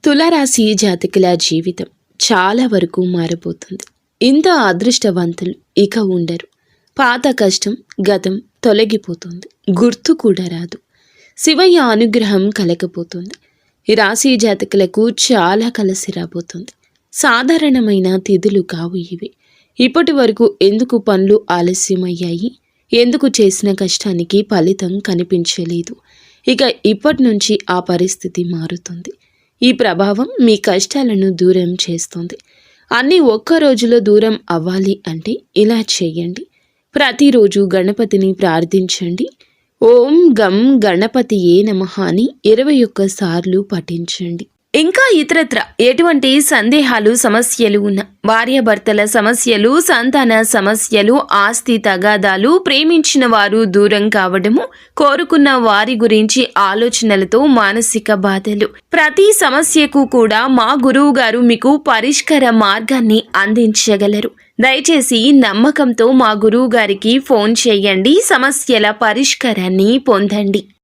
తులారాశి జాతకుల జీవితం చాలా వరకు మారిపోతుంది. ఇంత అదృష్టవంతులు ఇక ఉండరు. పాత కష్టం గతం తొలగిపోతుంది. గుర్తు కూడా రాదు. శివయ్య అనుగ్రహం కలగపోతుంది. ఈ రాశి జాతకులకు చాలా కలిసి రాబోతుంది. సాధారణమైన తిథులు కావు ఇవి. ఇప్పటి వరకు ఎందుకు పనులు ఆలస్యమయ్యాయి, ఎందుకు చేసిన కష్టానికి ఫలితం కనిపించలేదు, ఇక ఇప్పటి నుంచి ఆ పరిస్థితి మారుతుంది. ఈ ప్రభావం మీ కష్టాలను దూరం చేస్తుంది. అన్నీ ఒక్క రోజులో దూరం అవ్వాలి అంటే ఇలా చేయండి. ప్రతిరోజు గణపతిని ప్రార్థించండి. ఓం గం గణపతియే నమః అని 21 సార్లు పఠించండి. ఇంకా ఇతరత్ర ఎటువంటి సందేహాలు సమస్యలు ఉన్న భార్యాభర్తల సమస్యలు, సంతాన సమస్యలు, ఆస్తి తగాదాలు, ప్రేమించిన వారు దూరం కావడము, కోరుకున్న వారి గురించి ఆలోచనలతో మానసిక బాధలు, ప్రతి సమస్యకు కూడా మా గురువు గారు మీకు పరిష్కార మార్గాన్ని అందించగలరు. దయచేసి నమ్మకంతో మా గురువు గారికి ఫోన్ చేయండి. సమస్యల పరిష్కారాన్ని పొందండి.